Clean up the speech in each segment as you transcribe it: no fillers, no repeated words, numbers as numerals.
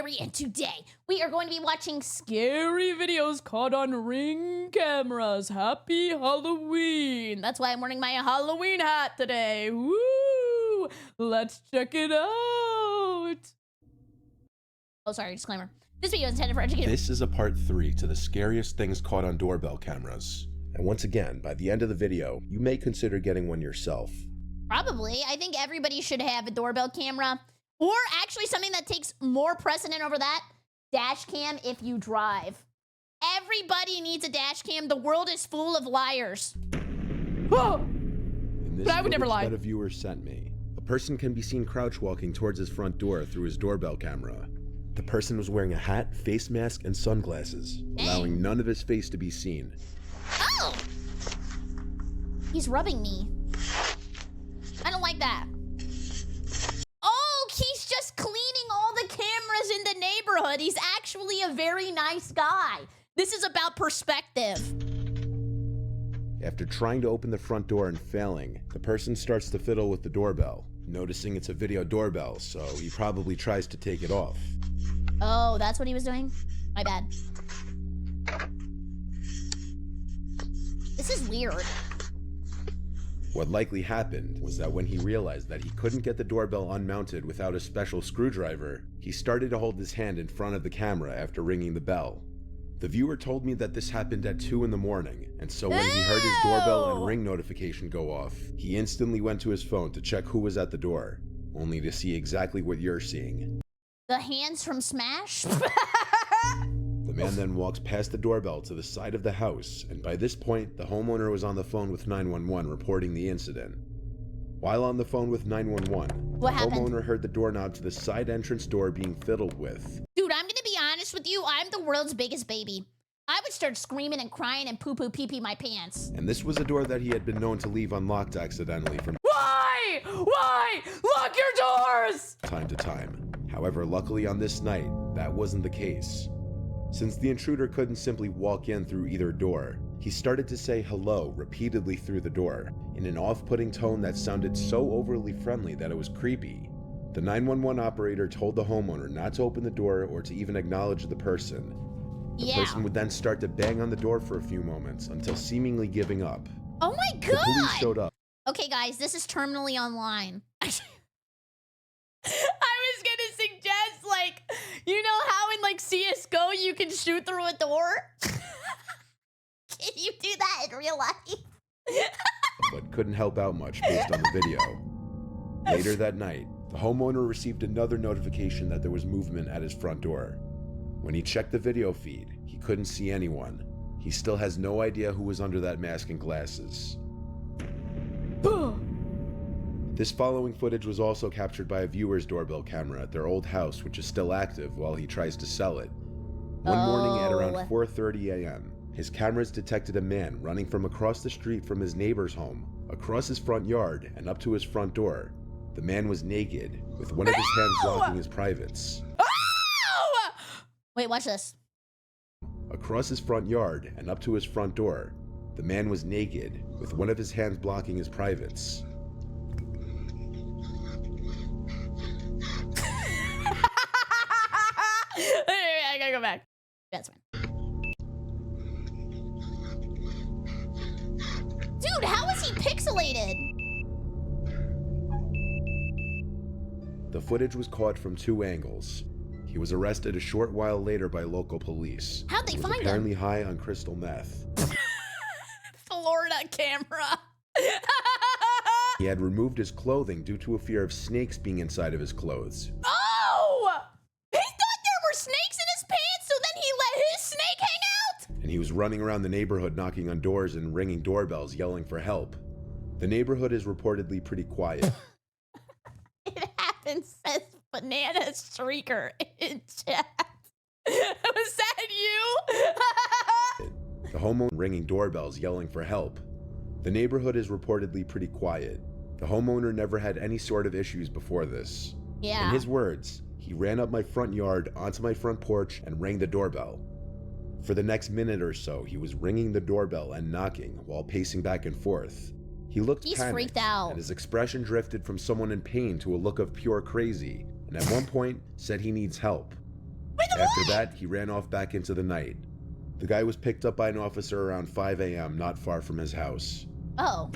Burglary, and today we are going to be watching scary videos caught on Ring cameras. Happy Halloween! That's why I'm wearing my Halloween hat today. Woo! Let's check it out. Oh, sorry, disclaimer. This video is intended for education. This is a part 3 to the scariest things caught on doorbell cameras. And once again, by the end of the video, you may consider getting one yourself. Probably. I think everybody should have a doorbell camera. Or actually something that takes more precedent over that, dash cam if you drive. Everybody needs a dash cam. The world is full of liars. Oh, but I would never lie. That a viewer sent me. A person can be seen crouch walking towards his front door through his doorbell camera. The person was wearing a hat, face mask, and sunglasses, allowing none of his face to be seen. Oh! He's rubbing me. I don't like that. He's just cleaning all the cameras in the neighborhood. He's actually a very nice guy. This is about perspective. After trying to open the front door and failing, the person starts to fiddle with the doorbell, noticing it's a video doorbell, so he probably tries to take it off. Oh, that's what he was doing? My bad. This is weird. What likely happened was that when he realized that he couldn't get the doorbell unmounted without a special screwdriver, he started to hold his hand in front of the camera after ringing the bell. The viewer told me that this happened at 2 in the morning, and so when he heard his doorbell and ring notification go off, he instantly went to his phone to check who was at the door, only to see exactly what you're seeing. The hands from Smash? The man then walks past the doorbell to the side of the house, and by this point, the homeowner was on the phone with 911 reporting the incident. While on the phone with 911, the homeowner heard the doorknob to the side entrance door being fiddled with. Dude, I'm gonna be honest with you, I'm the world's biggest baby. I would start screaming and crying and poo-poo pee-pee my pants. And this was a door that he had been known to leave unlocked accidentally from Why? Lock your doors! Time to time. However, luckily on this night, that wasn't the case. Since the intruder couldn't simply walk in through either door, he started to say hello repeatedly through the door, in an off-putting tone that sounded so overly friendly that it was creepy. The 911 operator told the homeowner not to open the door or to even acknowledge the person. The person would then start to bang on the door for a few moments until seemingly giving up. Oh my god! The police showed up. Okay guys, this is terminally online. I was gonna suggest, like, you know how in like CSGO you can shoot through a door? Can you do that in real life? But couldn't help out much based on the video. Later that night, the homeowner received another notification that there was movement at his front door. When he checked the video feed, he couldn't see anyone. He still has no idea who was under that mask and glasses. This following footage was also captured by a viewer's doorbell camera at their old house, which is still active while he tries to sell it. One morning at around 4:30 a.m., his cameras detected a man running from across the street from his neighbor's home, across his front yard, and up to his front door. The man was naked, with one of his hands blocking his privates. Wait, watch this. Across his front yard and up to his front door, the man was naked, with one of his hands blocking his privates. I gotta go back. That's fine. Dude, how is he pixelated? The footage was caught from 2 angles. He was arrested a short while later by local police. How'd they find him? Apparently high on crystal meth. Florida camera. He had removed his clothing due to a fear of snakes being inside of his clothes. Oh! He thought there were snakes in his pants, so then he let his snake hang out? And he was running around the neighborhood knocking on doors and ringing doorbells yelling for help. The neighborhood is reportedly pretty quiet. It happens, says Banana Streaker in chat. Was that you? The homeowner ringing doorbells yelling for help. The neighborhood is reportedly pretty quiet. The homeowner never had any sort of issues before this. Yeah. In his words, he ran up my front yard onto my front porch and rang the doorbell. For the next minute or so, he was ringing the doorbell and knocking while pacing back and forth. He looked panicked, freaked out, and his expression drifted from someone in pain to a look of pure crazy, and at one point said he needs help. After that, he ran off back into the night. The guy was picked up by an officer around 5 a.m. not far from his house. Oh.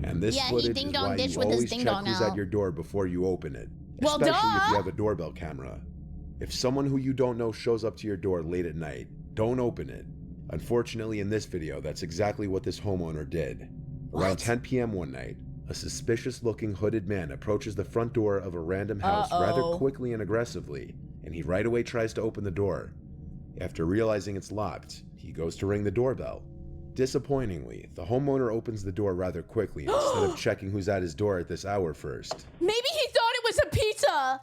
And this footage is why you always check who's at your door before you open it. Especially if you have a doorbell camera. If someone who you don't know shows up to your door late at night, don't open it. Unfortunately, in this video, that's exactly what this homeowner did. Around 10 p.m. one night, a suspicious-looking hooded man approaches the front door of a random house rather quickly and aggressively, and he right away tries to open the door. After realizing it's locked, he goes to ring the doorbell. Disappointingly, the homeowner opens the door rather quickly instead of checking who's at his door at this hour first. Maybe he thought it was a pizza!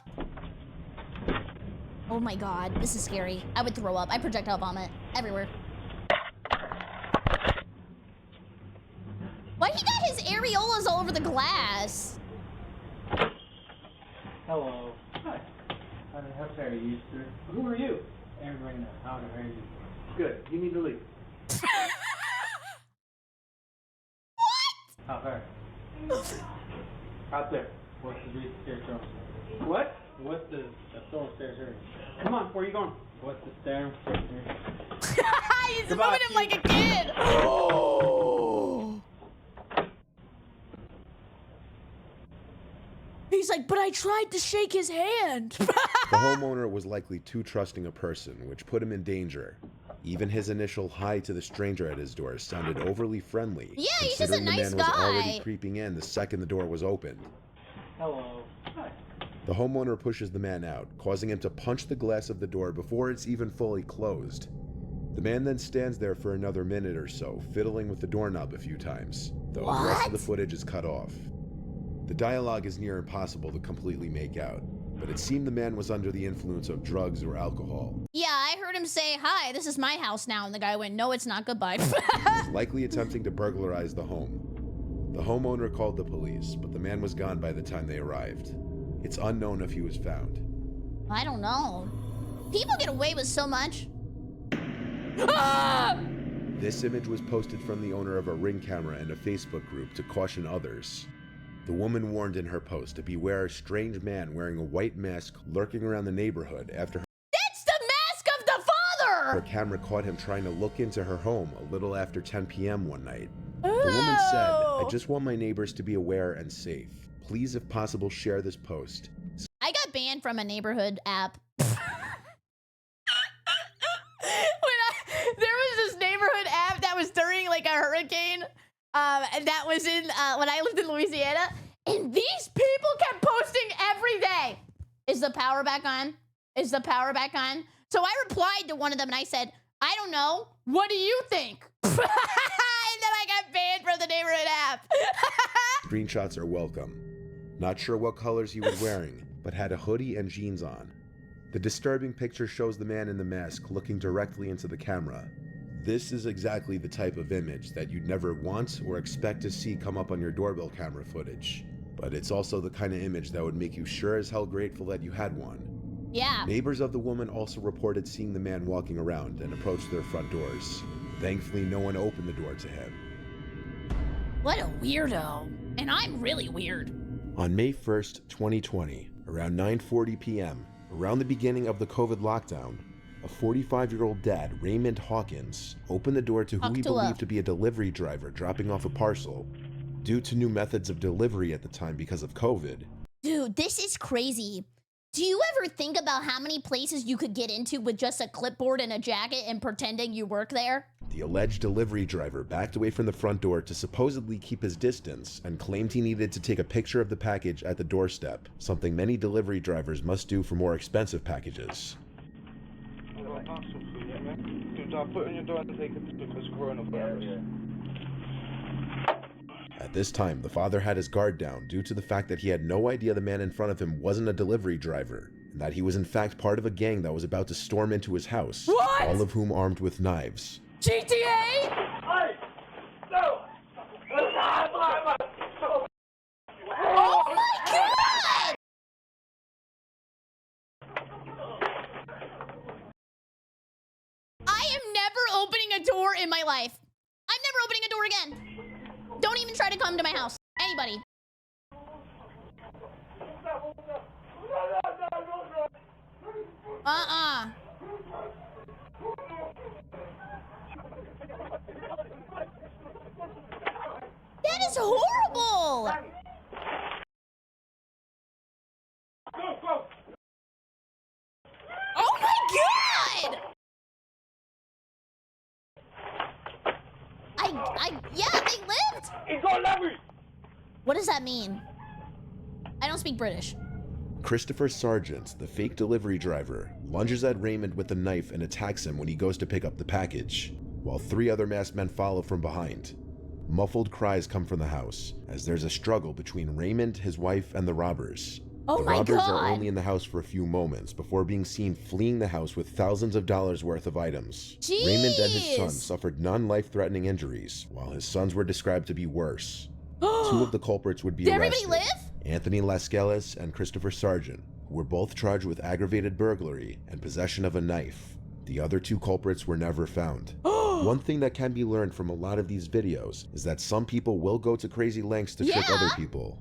Oh my god, this is scary. I would throw up. I projectile vomit everywhere. Why he got his areolas all over the glass? Hello. Hi. How far are you, sir? Who are you? Everybody knows. How are you? Good. You need to leave. What? How far? Out there. What's the reason stairs from? What? What's the stone stairs here? Come on, where are you going? What's the stairs here? He's moving him like a kid. Oh. He's like, but I tried to shake his hand. The homeowner was likely too trusting a person, which put him in danger. Even his initial hi to the stranger at his door sounded overly friendly. Yeah, he's just a nice guy. The man was already creeping in the second the door was opened. Hello. Hi. The homeowner pushes the man out, causing him to punch the glass of the door before it's even fully closed. The man then stands there for another minute or so, fiddling with the doorknob a few times, though the rest of the footage is cut off. The dialogue is near impossible to completely make out, but it seemed the man was under the influence of drugs or alcohol. Yeah, I heard him say, hi, this is my house now, and the guy went, no, it's not, goodbye. He was likely attempting to burglarize the home. The homeowner called the police, but the man was gone by the time they arrived. It's unknown if he was found. I don't know. People get away with so much. This image was posted from the owner of a Ring camera in a Facebook group to caution others. The woman warned in her post to beware a strange man wearing a white mask lurking around the neighborhood after That's the mask of the father! her camera caught him trying to look into her home a little after 10 p.m. one night. The woman said, I just want my neighbors to be aware and safe. Please, if possible, share this post. I got banned from a neighborhood app. There was this neighborhood app that was during like a hurricane. And that was in when I lived in Louisiana, and these people kept posting every day. Is the power back on? Is the power back on? So I replied to one of them and I said, I don't know. What do you think? And then I got banned from the neighborhood app. Screenshots are welcome. Not sure what colors he was wearing, but had a hoodie and jeans on. The disturbing picture shows the man in the mask looking directly into the camera. This is exactly the type of image that you'd never want or expect to see come up on your doorbell camera footage. But it's also the kind of image that would make you sure as hell grateful that you had one. Yeah. Neighbors of the woman also reported seeing the man walking around and approached their front doors. Thankfully, no one opened the door to him. What a weirdo. And I'm really weird. On May 1st, 2020, around 9:40 p.m., around the beginning of the COVID lockdown, a 45-year-old dad, Raymond Hawkins, opened the door to who he believed to be a delivery driver dropping off a parcel. Due to new methods of delivery at the time because of COVID. Dude, this is crazy. Do you ever think about how many places you could get into with just a clipboard and a jacket and pretending you work there? The alleged delivery driver backed away from the front door to supposedly keep his distance and claimed he needed to take a picture of the package at the doorstep, something many delivery drivers must do for more expensive packages. Put on your door and take it because coronavirus. At this time, the father had his guard down due to the fact that he had no idea the man in front of him wasn't a delivery driver, and that he was in fact part of a gang that was about to storm into his house, all of whom armed with knives. GTA? Oh my god! I am never opening a door in my life. I'm never opening a door again. Don't even try to come to my house. Anybody. Uh-uh. That is horrible! Oh my god! Yeah, they lived! He's on leverage! What does that mean? I don't speak British. Christopher Sargent, the fake delivery driver, lunges at Raymond with a knife and attacks him when he goes to pick up the package, while 3 other masked men follow from behind. Muffled cries come from the house, as there's a struggle between Raymond, his wife, and the robbers. Oh the my robbers god! are only in the house for a few moments before being seen fleeing the house with thousands of dollars worth of items. Jeez. Raymond and his son suffered non-life-threatening injuries, while his sons were described to be worse. 2 of the culprits would be Did arrested. everybody live? Anthony Lascelles and Christopher Sargent, who were both charged with aggravated burglary and possession of a knife. The other 2 culprits were never found. One thing that can be learned from a lot of these videos is that some people will go to crazy lengths to trick other people.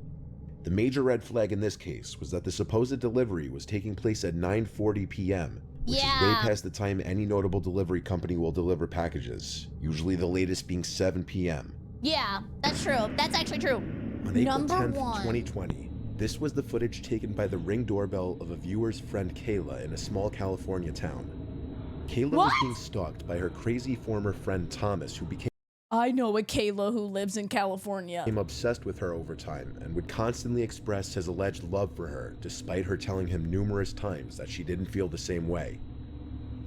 The major red flag in this case was that the supposed delivery was taking place at 9:40 p.m., which is way past the time any notable delivery company will deliver packages, usually the latest being 7 p.m. Yeah, that's true. That's actually true. On April Number 10th, 1. 2020, this was the footage taken by the Ring doorbell of a viewer's friend Kayla in a small California town. Kayla was being stalked by her crazy former friend Thomas, who became I know a Kayla who lives in California. obsessed with her over time and would constantly express his alleged love for her, despite her telling him numerous times that she didn't feel the same way.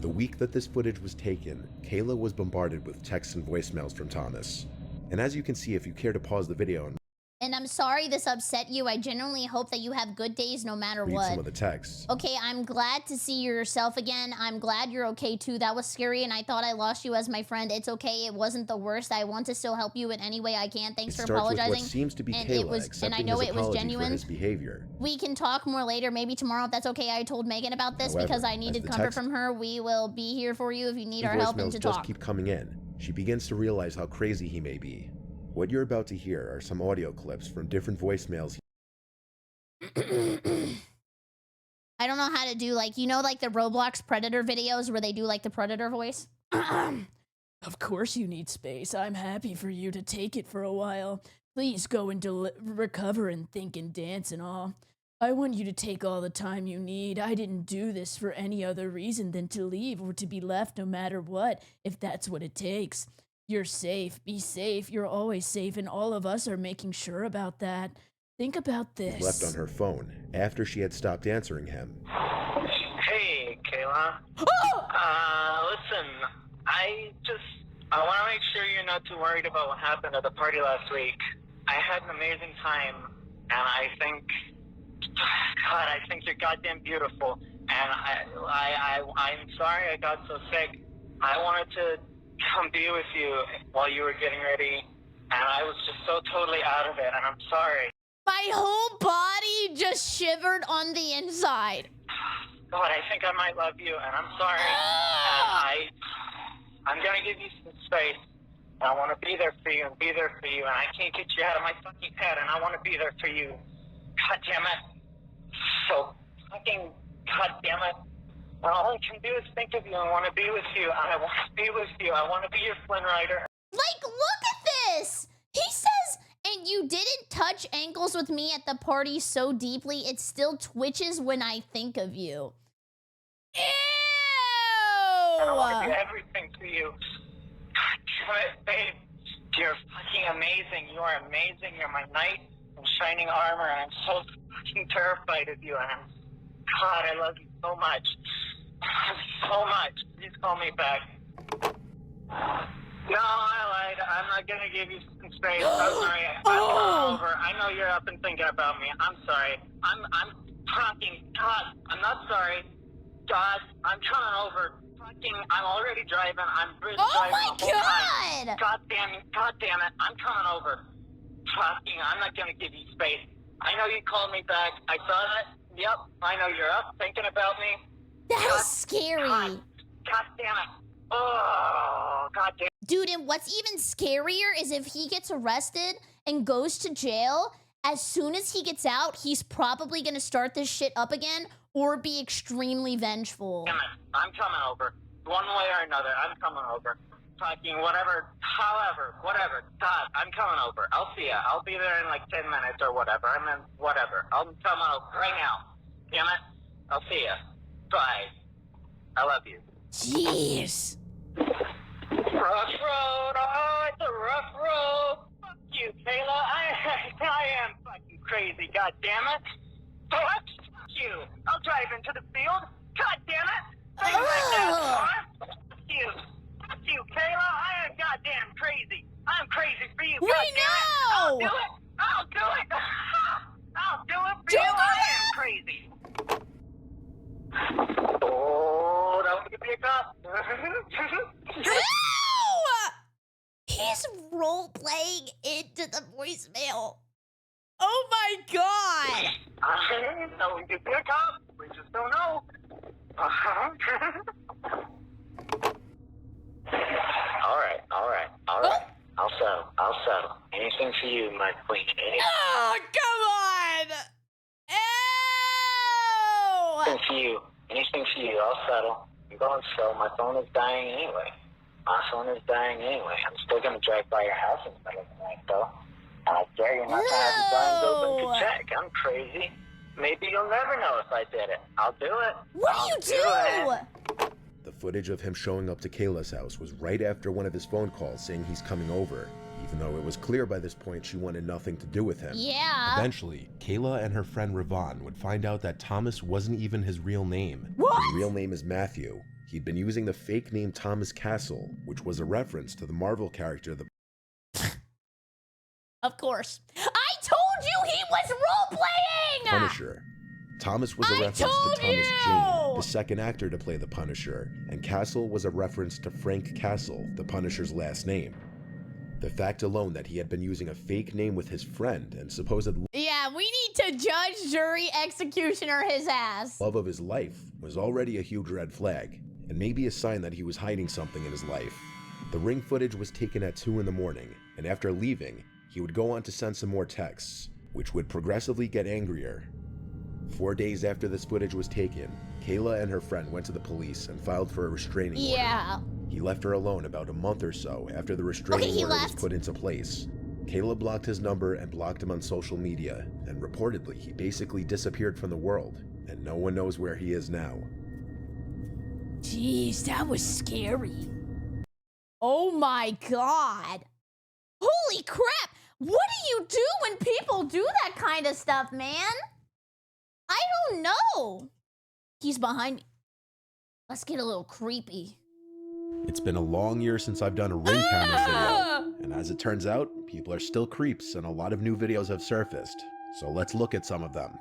The week that this footage was taken, Kayla was bombarded with texts and voicemails from Thomas. And as you can see, if you care to pause the video and And I'm sorry this upset you. I genuinely hope that you have good days no matter read what. some of the texts. Okay, I'm glad to see yourself again. I'm glad you're okay too. That was scary and I thought I lost you as my friend. It's okay. It wasn't the worst. I want to still help you in any way I can. Thanks for apologizing. With what seems to be and Kayla, and I know his it was apology genuine. for his behavior. We can talk more later, maybe tomorrow if that's okay. I told Megan about this However, because I as needed the comfort text- from her. We will be here for you if you need The our help and voicemails to just talk. keep coming in. She begins to realize how crazy he may be. What you're about to hear are some audio clips from different voicemails. I don't know how to do like the Roblox Predator videos where they do like the Predator voice. Of course you need space. I'm happy for you to take it for a while. Please go and recover and think and dance and all. I want you to take all the time you need. I didn't do this for any other reason than to leave or to be left no matter what, if that's what it takes. You're safe. Be safe. You're always safe, and all of us are making sure about that. Think about this. Left on her phone after she had stopped answering him. Hey, Kayla. Listen, I want to make sure you're not too worried about what happened at the party last week. I had an amazing time, and I think you're goddamn beautiful. And I'm sorry I got so sick. I wanted to come be with you while you were getting ready, and I was just so totally out of it, and I'm sorry. My whole body just shivered on the inside. God, I think I might love you, and I'm sorry. And I'm gonna give you some space. And I want to be there for you and be there for you, and I can't get you out of my fucking head, and I want to be there for you. God damn it. So fucking goddamn it. And all I can do is think of you and want to be with you, and I want to be with you. I want to be your Flynn Rider. Like, look at this. He says, and you didn't touch ankles with me at the party so deeply, it still twitches when I think of you. Ew! And I want to do everything for you. God damn it, babe. You're fucking amazing. You are amazing. You're my knight in shining armor, and I'm so fucking terrified of you. And God, I love you so much. So much. Please call me back. No, I lied. I'm not gonna give you some space. I'm sorry. I'm over. I know you're up and thinking about me. I'm sorry. I'm fucking God. I'm not sorry. God, I'm coming over. Fucking, I'm already driving. I'm driving the whole time. God damn it. I'm coming over. Fucking, I'm not gonna give you space. I know you called me back. I saw that. Yep. I know you're up thinking about me. That is scary. God damn it. Oh, God damn it. Dude, and what's even scarier is if he gets arrested and goes to jail as soon as he gets out, he's probably gonna start this shit up again or be extremely vengeful. Damn it. I'm coming over. One way or another, I'm coming over. Fucking whatever, however, whatever. God, I'm coming over. I'll see ya. I'll be there in like 10 minutes or whatever. I mean, whatever. I'm coming over right now. Damn it. I'll see ya. Bye. I love you. Jeez. Rough road. Oh, it's a rough road. Fuck you, Kayla. I am fucking crazy. God damn it. Fuck you. I'll drive into the field. God damn it. Say it like that. Fuck you. Fuck you, Kayla. I am goddamn crazy. I'm crazy for you. We God damn it. I'll know. do it. I'll do it. I'll do it for Do you. it. I am crazy. Oh, that would be a cop. Ew! He's role-playing into the voicemail. Oh my god! That would be a cop. We just don't know. All right. Oh. I'll settle. Anything for you, my queen. Oh, come on! Ew! Anything for you, I'll settle. I'm going slow. My phone is dying anyway. I'm still gonna drive by your house in the middle of the night, though. I dare you not to have the blinds open to check. I'm crazy. Maybe you'll never know if I did it. I'll do it. What do you do? The footage of him showing up to Kayla's house was right after one of his phone calls saying he's coming over, even though it was clear by this point she wanted nothing to do with him. Yeah. Eventually, Kayla and her friend Ravon would find out that Thomas wasn't even his real name. What? His real name is Matthew. He'd been using the fake name Thomas Castle, which was a reference to the Marvel character the Of course. I told you he was role-playing! Punisher. Thomas was a I reference to told Thomas you! Jane, the second actor to play the Punisher, and Castle was a reference to Frank Castle, the Punisher's last name. The fact alone that he had been using a fake name with his friend and supposed Yeah, we need to judge, jury, executioner his ass. love of his life was already a huge red flag, and maybe a sign that he was hiding something in his life. The ring footage was taken at 2 in the morning, and after leaving, he would go on to send some more texts, which would progressively get angrier. 4 days after this footage was taken, Kayla and her friend went to the police and filed for a restraining order. Yeah. He left her alone about a month or so after the restraining order was put into place. Kayla blocked his number and blocked him on social media, and reportedly he basically disappeared from the world, and no one knows where he is now. Jeez, that was scary. Oh my god. Holy crap! What do you do when people do that kind of stuff, man? I don't know. He's behind me. Let's get a little creepy. It's been a long year since I've done a ring camera video, and as it turns out, people are still creeps and a lot of new videos have surfaced. So let's look at some of them.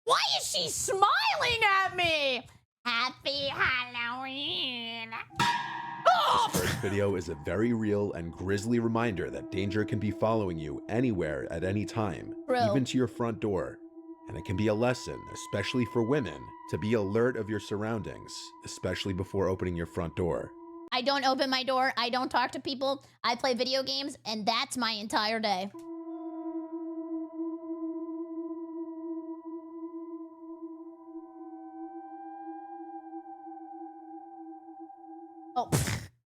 Why is she smiling at me? Happy Halloween. Oh! This first video is a very real and grisly reminder that danger can be following you anywhere at any time, True. even to your front door. And it can be a lesson, especially for women, to be alert of your surroundings, especially before opening your front door. I don't open my door. I don't talk to people. I play video games, and that's my entire day. Oh,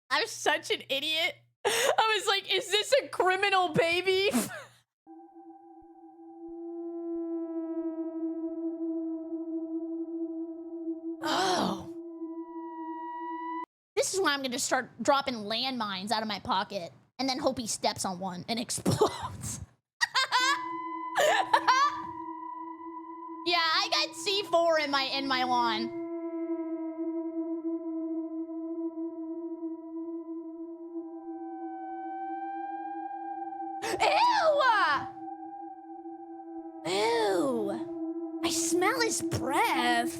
I'm such an idiot. I was like, is this a criminal baby? Oh. This is when I'm gonna start dropping landmines out of my pocket and then hope he steps on one and explodes. Yeah, I got C4 in my lawn. Ew! Ew! I smell his breath.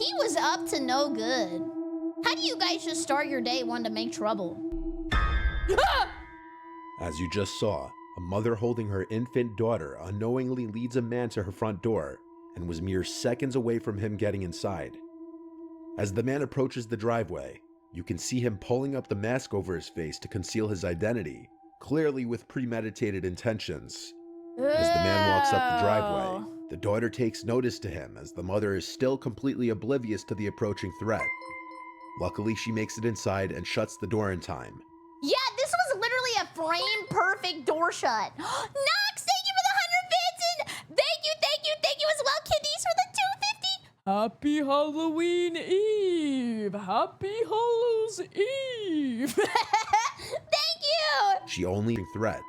He was up to no good. How do you guys just start your day wanting to make trouble? As you just saw, a mother holding her infant daughter unknowingly leads a man to her front door and was mere seconds away from him getting inside. As the man approaches the driveway, You can see him pulling up the mask over his face to conceal his identity, clearly with premeditated intentions. As the man walks up the driveway, the daughter takes notice to him as the mother is still completely oblivious to the approaching threat. Luckily, she makes it inside and shuts the door in time. Yeah, this was literally a frame-perfect door shut. Knox, thank you for the 100 bits, and thank you as well, Kiddies, for the 250. Happy Halloween Eve! Happy Hallows Eve! Thank you! She only threat.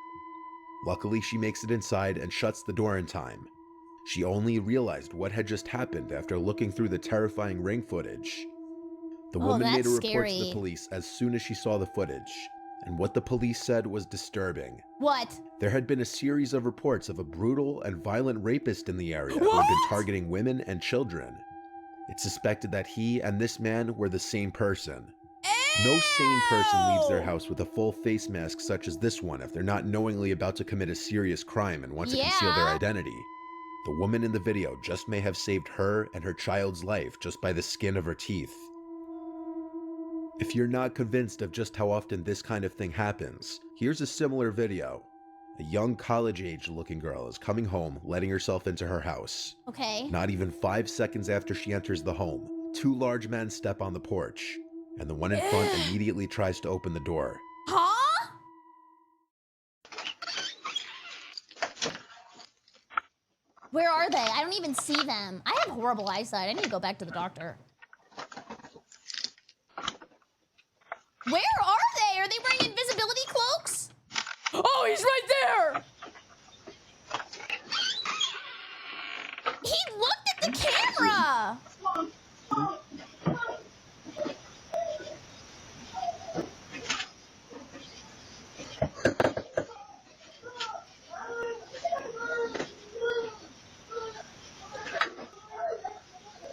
Luckily, she makes it inside and shuts the door in time. She only realized what had just happened after looking through the terrifying ring footage. The woman made a report to the police as soon as she saw the footage, and what the police said was disturbing. What? There had been a series of reports of a brutal and violent rapist in the area who had been targeting women and children. It's suspected that he and this man were the same person. No sane person leaves their house with a full face mask such as this one if they're not knowingly about to commit a serious crime and want to conceal their identity. The woman in the video just may have saved her and her child's life just by the skin of her teeth. If you're not convinced of just how often this kind of thing happens, here's a similar video. A young college-age looking girl is coming home, letting herself into her house. Okay. Not even 5 seconds after she enters the home, 2 large men step on the porch, and the one in front immediately tries to open the door. Huh? Where are they? I don't even see them. I have horrible eyesight. I need to go back to the doctor. Where are they? Are they wearing invisibility cloaks? Oh, he's right there! He looked at the camera!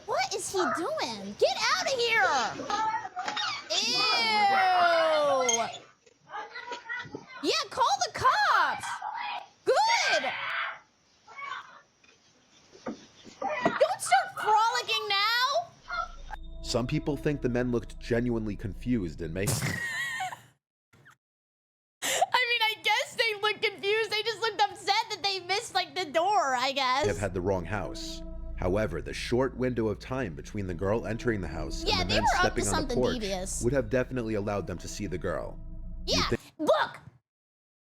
What is he doing? Get out of here! Ew! Yeah, call the cops! Good! Don't start frolicking now! Some people think the men looked genuinely confused and may I guess they look confused. They just looked upset that they missed, like, the door, I guess. have had the wrong house. However, the short window of time between the girl entering the house Yeah, and the they men were up to stepping on the something porch devious. would have definitely allowed them to see the girl. Yeah, look!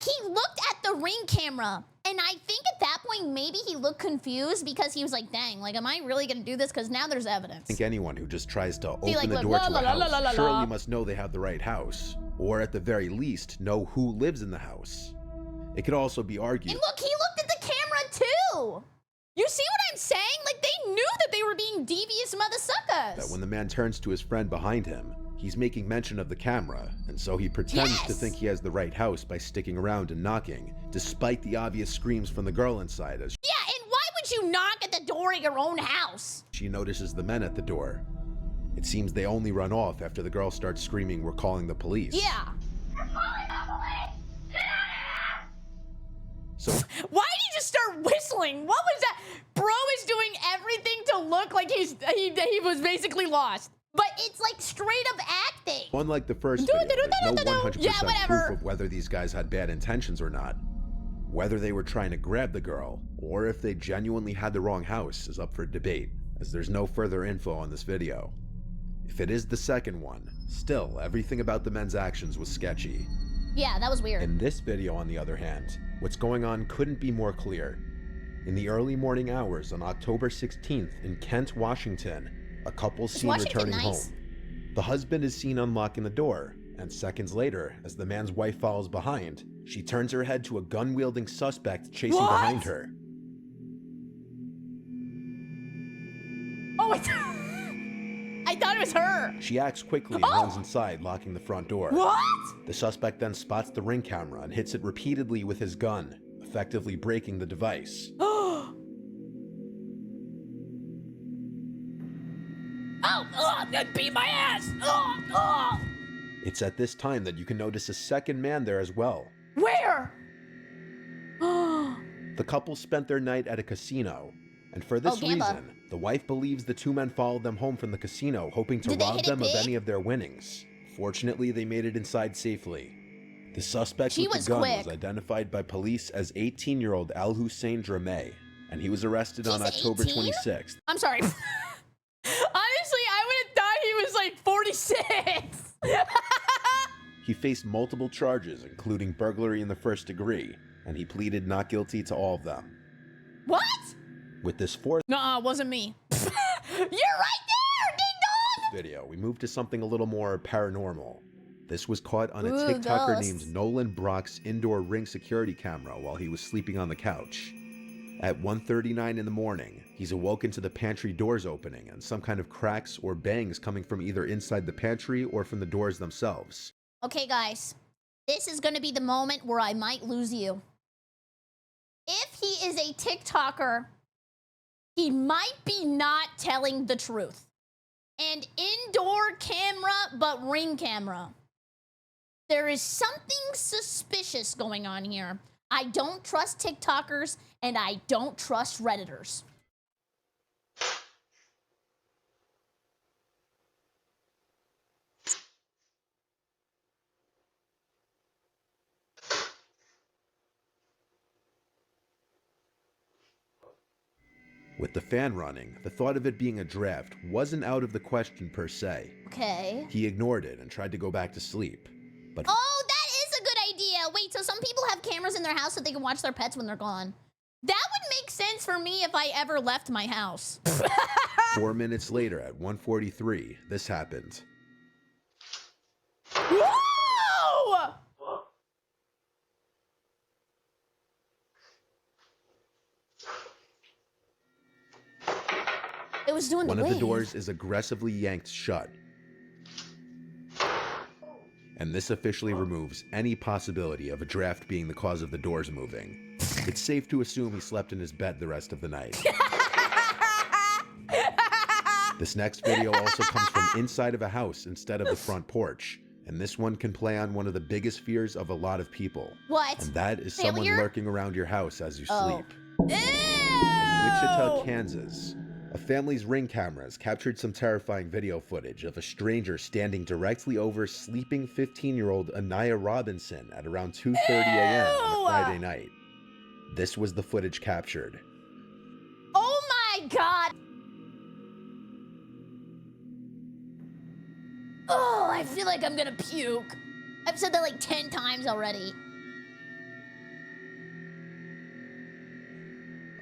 He looked at the ring camera, and I think at that point, maybe he looked confused because he was like, dang, like, am I really gonna do this? Because now there's evidence. I think anyone who just tries to open like, the look, door to la, a la, la, la, la, house la. surely must know they have the right house, or at the very least, know who lives in the house. It could also be argued And look, he looked at the camera too! You see what I'm saying? Like, they knew that they were being devious mother suckers. that when the man turns to his friend behind him, he's making mention of the camera, and so he pretends to think he has the right house by sticking around and knocking, despite the obvious screams from the girl inside as Yeah, and why would you knock at the door of your own house? she notices the men at the door. It seems they only run off after the girl starts screaming, "We're calling the police." Yeah. So Why did he just start whistling? What was that? Bro is doing everything to look like he was basically lost. But it's like straight up acting. unlike the first video, there's no 100% Yeah, whatever. proof of whether these guys had bad intentions or not. Whether they were trying to grab the girl, or if they genuinely had the wrong house is up for debate, as there's no further info on this video. If it is the second one, still, everything about the men's actions was sketchy. Yeah, that was weird. In this video, on the other hand, what's going on couldn't be more clear. In the early morning hours on October 16th in Kent, Washington, a couple's seen Washington returning nice? home. The husband is seen unlocking the door, and seconds later, as the man's wife follows behind, she turns her head to a gun-wielding suspect chasing What? behind her. Oh, I thought it was her. She acts quickly and runs inside, locking the front door. What? The suspect then spots the ring camera and hits it repeatedly with his gun, effectively breaking the device. Beat my ass. It's at this time that you can notice a second man there as well. Where? The couple spent their night at a casino, and for this Gamba. reason, the wife believes the 2 men followed them home from the casino, hoping to Did they rob hit it them of big? any of their winnings. Fortunately, they made it inside safely. The suspect She with was the gun quick. was identified by police as 18-year-old Al Hussein Drameh, and he was arrested on He's October 18? 26th. I'm sorry. Honestly, I would have thought he was like 46. He faced multiple charges, including burglary in the first degree, and he pleaded not guilty to all of them. What? With this fourth Nuh-uh, wasn't me. You're right there, ding dong. video, we moved to something a little more paranormal. This was caught on a Ooh, TikToker ghosts. named Nolan Brock's indoor Ring security camera while he was sleeping on the couch. At 1:39 in the morning, he's awoken to the pantry doors opening and some kind of cracks or bangs coming from either inside the pantry or from the doors themselves. Okay, guys. This is going to be the moment where I might lose you. If he is a TikToker, he might be not telling the truth. And indoor camera, but Ring camera. There is something suspicious going on here. I don't trust TikTokers, and I don't trust Redditors. With the fan running, the thought of it being a draft wasn't out of the question per se. Okay. He ignored it and tried to go back to sleep. But Oh, that is a good idea. Wait, so some people have cameras in their house so they can watch their pets when they're gone. That would make sense for me if I ever left my house. 4 minutes later at 1:43, this happened. Whoa! It was doing One the of the wave. doors is aggressively yanked shut. And this officially removes any possibility of a draft being the cause of the doors moving. It's safe to assume he slept in his bed the rest of the night. This next video also comes from inside of a house instead of the front porch. And this one can play on one of the biggest fears of a lot of people. What? And that is someone Failure? lurking around your house as you Oh. sleep. Ew! In Wichita, Kansas, a family's Ring cameras captured some terrifying video footage of a stranger standing directly over sleeping 15-year-old Anaya Robinson at around 2:30 a.m. on a Ew! Friday night. This was the footage captured. Oh my god! Oh, I feel like I'm gonna puke. I've said that like 10 times already.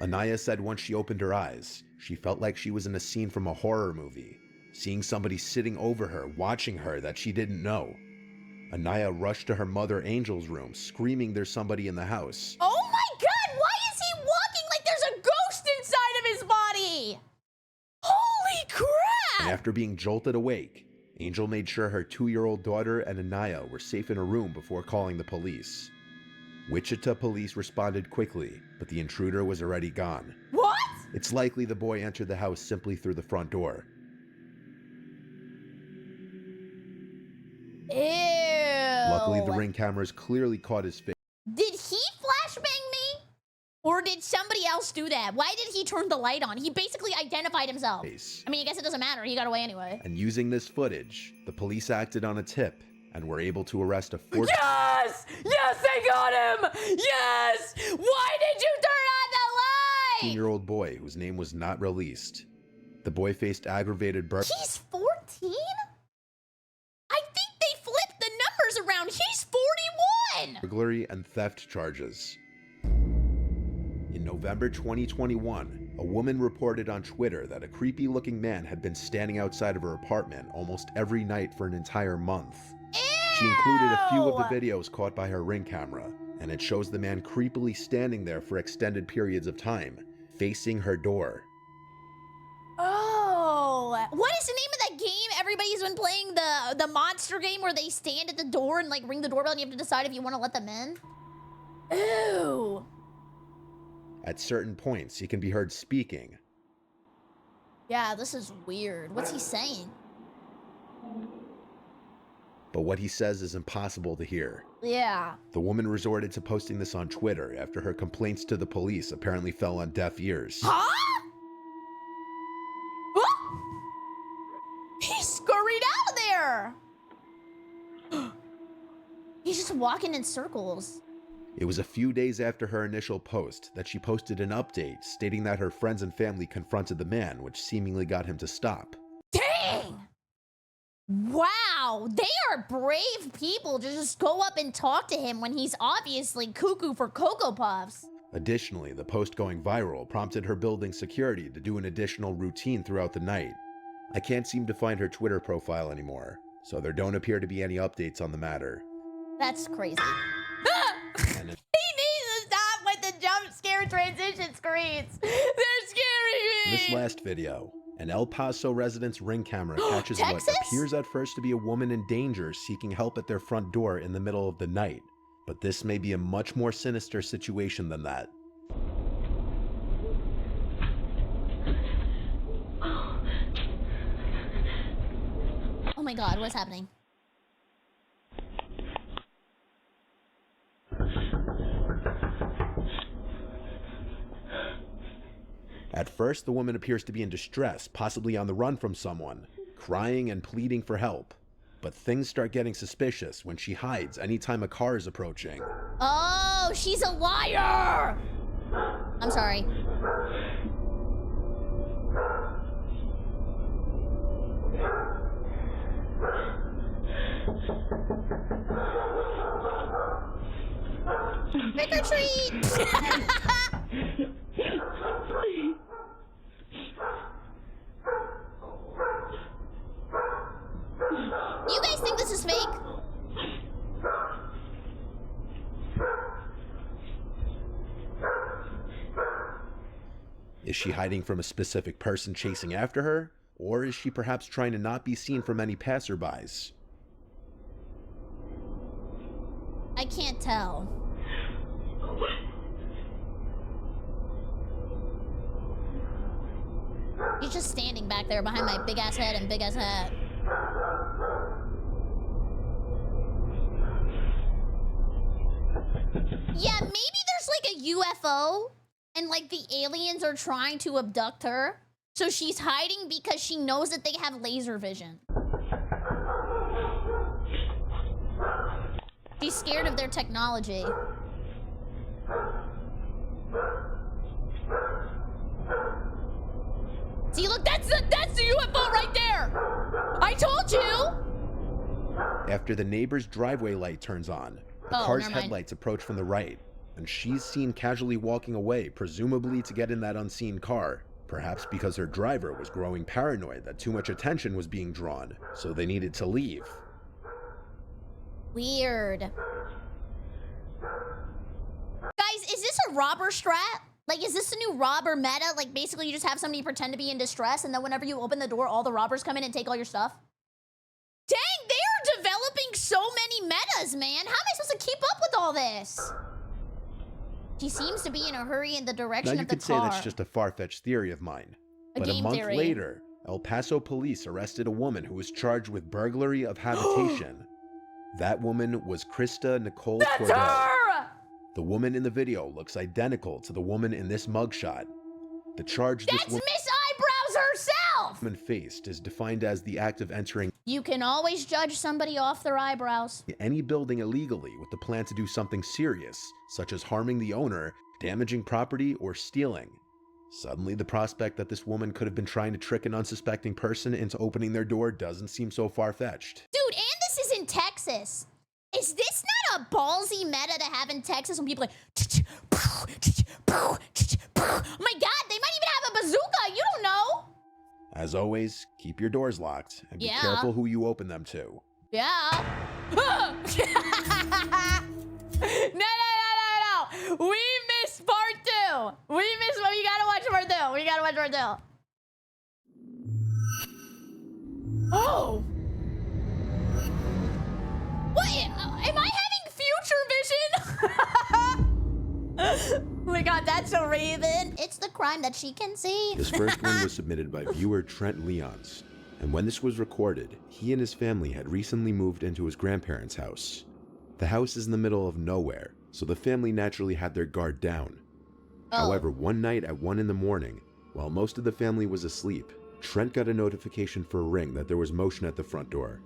Anaya said once she opened her eyes, she felt like she was in a scene from a horror movie, seeing somebody sitting over her, watching her that she didn't know. Anaya rushed to her mother Angel's room, screaming there's somebody in the house. Oh my god, why is he walking like there's a ghost inside of his body? Holy And crap! after being jolted awake, Angel made sure her 2-year-old daughter and Anaya were safe in a room before calling the police. Wichita police responded quickly, but the intruder was already gone. What? It's likely the boy entered the house simply through the front door. Ew. Luckily, the Ring cameras clearly caught his face. Did he flashbang me? Or did somebody else do that? Why did he turn the light on? He basically identified himself. I mean, I guess it doesn't matter. He got away anyway. And using this footage, the police acted on a tip and were able to arrest a Yes! Yes, they got him! Yes! Why did you turn on the light? 14-year-old boy whose name was not released. The boy faced aggravated burglary. He's 14? I think they flipped the numbers around. He's 41! Burglary and theft charges. In November 2021, a woman reported on Twitter that a creepy-looking man had been standing outside of her apartment almost every night for an entire month. She included a few of the videos caught by her Ring camera, and it shows the man creepily standing there for extended periods of time, facing her door. Oh, what is the name of that game everybody's been playing? The monster game where they stand at the door and like ring the doorbell and you have to decide if you want to let them in? Ew. At certain points, he can be heard speaking. Yeah, this is weird. What's he saying? But what he says is impossible to hear. Yeah. The woman resorted to posting this on Twitter after her complaints to the police apparently fell on deaf ears. Huh? What? He scurried out of there. just walking in circles. It was a few days after her initial post that she posted an update stating that her friends and family confronted the man, which seemingly got him to stop. Dang! Wow, they are brave people to just go up and talk to him when he's obviously cuckoo for Cocoa Puffs. Additionally, the post going viral prompted her building security to do an additional routine throughout the night. I can't seem to find her Twitter profile anymore, so there don't appear to be any updates on the matter. That's crazy. And He needs to stop with the jump scare transition screens. They're scaring me. in this last video, an El Paso resident's ring camera catches what Texas? appears at first to be a woman in danger seeking help at their front door in the middle of the night. But this may be a much more sinister situation than that. Oh my god, what's happening? At first, the woman appears to be in distress, possibly on the run from someone, crying and pleading for help. But things start getting suspicious when she hides anytime a car is approaching. Oh, she's a liar! I'm sorry. Trick or treat! You guys think this is fake? Is she hiding from a specific person chasing after her? Or is she perhaps trying to not be seen from any passerbys? I can't tell. He's just standing back there behind my big ass head and big ass hat. Yeah, maybe there's like a UFO and like the aliens are trying to abduct her. So she's hiding because she knows that they have laser vision. She's scared of their technology. See, look, that's the UFO right there. I told you. After the neighbor's driveway light turns on, the car's headlights approach from the right, and she's seen casually walking away, presumably to get in that unseen car. Perhaps because her driver was growing paranoid that too much attention was being drawn, so they needed to leave. Weird. Guys, is this a robber strat? Like, is this a new robber meta? Like, basically you just have somebody pretend to be in distress, and then whenever you open the door, all the robbers come in and take all your stuff? Dang, they're developing so many metas, man. How am I supposed to keep up with all this? She seems to be in a hurry in the direction Now you of the could car. say that's just a far-fetched theory of mine. A But a game month theory. later, El Paso police arrested a woman who was charged with burglary of habitation. That woman was Krista Nicole That's Cordell. her! The woman in the video looks identical to the woman in this mugshot. The charge this That's Miss Eyebrows herself! woman faced is defined as the act of entering You can always judge somebody off their eyebrows. any building illegally with the plan to do something serious, such as harming the owner, damaging property, or stealing. Suddenly, the prospect that this woman could have been trying to trick an unsuspecting person into opening their door doesn't seem so far-fetched. Dude, and this is in Texas. Is this not a ballsy meta to have in Texas when people are like, oh my god, they might even have a bazooka, you don't know. As always, keep your doors locked and be Yeah. careful who you open them to. Yeah. No. We missed part 2. We gotta watch part 2. We gotta watch part 2. Oh. What? Am I having future vision? Oh my god, that's so Raven. It's the crime that she can see. This first one was submitted by viewer Trent Leons, and when this was recorded, he and his family had recently moved into his grandparents' house. The house is in the middle of nowhere, so the family naturally had their guard down. However, one night at 1 in the morning, while most of the family was asleep, Trent got a notification for a ring that there was motion at the front door.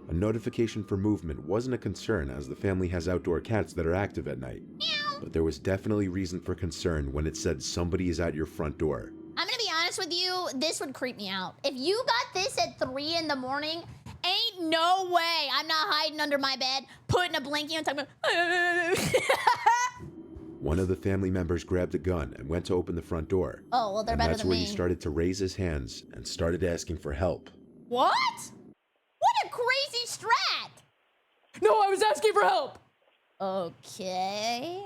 A notification for movement wasn't a concern as the family has outdoor cats that are active at night. But there was definitely reason for concern when it said somebody is at your front door. I'm gonna be honest with you, this would creep me out. If you got this at 3 in the morning, ain't no way I'm not hiding under my bed, putting a blanket on top of One of the family members grabbed a gun and went to open the front door. Oh, well, they're and better that's than where me. he started to raise his hands and started asking for help. What? What a crazy strat! No, I was asking for help. Okay.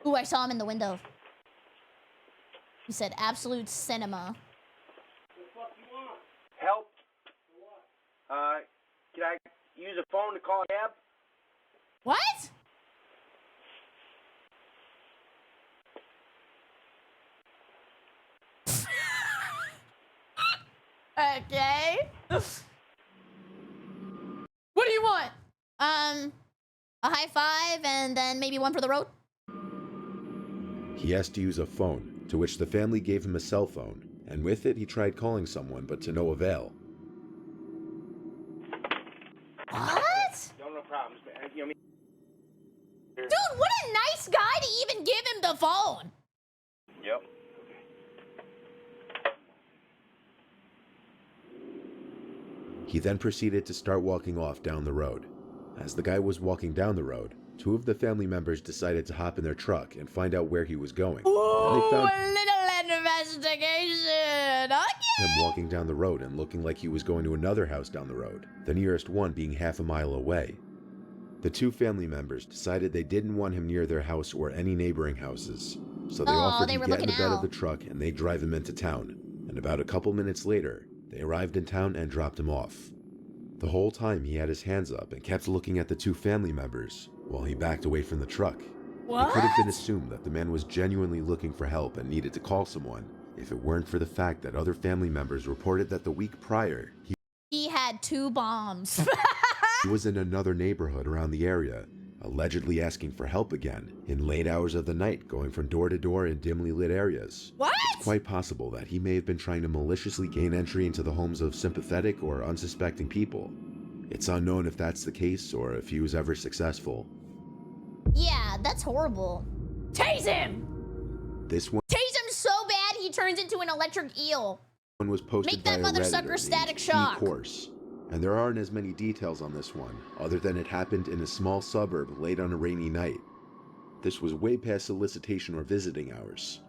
Ooh, I saw him in the window. He said absolute cinema. Help? Can I use a phone to call a cab? What? Okay. What do you want? A high five and then maybe one for the road? He asked to use a phone, to which the family gave him a cell phone, and with it he tried calling someone, but to no avail. What? No problems, man. You know me. Dude, what a nice guy to even give him the phone. Yep. He then proceeded to start walking off down the road. As the guy was walking down the road, two of the family members decided to hop in their truck and find out where he was going. Ooh, And they found a little investigation. Okay. him walking down the road and looking like he was going to another house down the road, the nearest one being half a mile away. The two family members decided they didn't want him near their house or any neighboring houses, so they offered they to were get in the looking bed of out. the truck and they'd drive him into town. And about a couple minutes later, they arrived in town and dropped him off. The whole time he had his hands up and kept looking at the two family members while he backed away from the truck. What? It could have been assumed that the man was genuinely looking for help and needed to call someone, if it weren't for the fact that other family members reported that the week prior, He had 2 bombs. he was in another neighborhood around the area, allegedly asking for help again, in late hours of the night, going from door to door in dimly lit areas. What? It's quite possible that he may have been trying to maliciously gain entry into the homes of sympathetic or unsuspecting people. It's unknown if that's the case or if he was ever successful. Yeah, that's horrible. Tase him! This one Tase him so bad he turns into an electric eel. was posted Make by that a mother Redditor sucker named static T shock. Course, and there aren't as many details on this one, other than it happened in a small suburb late on a rainy night. This was way past solicitation or visiting hours.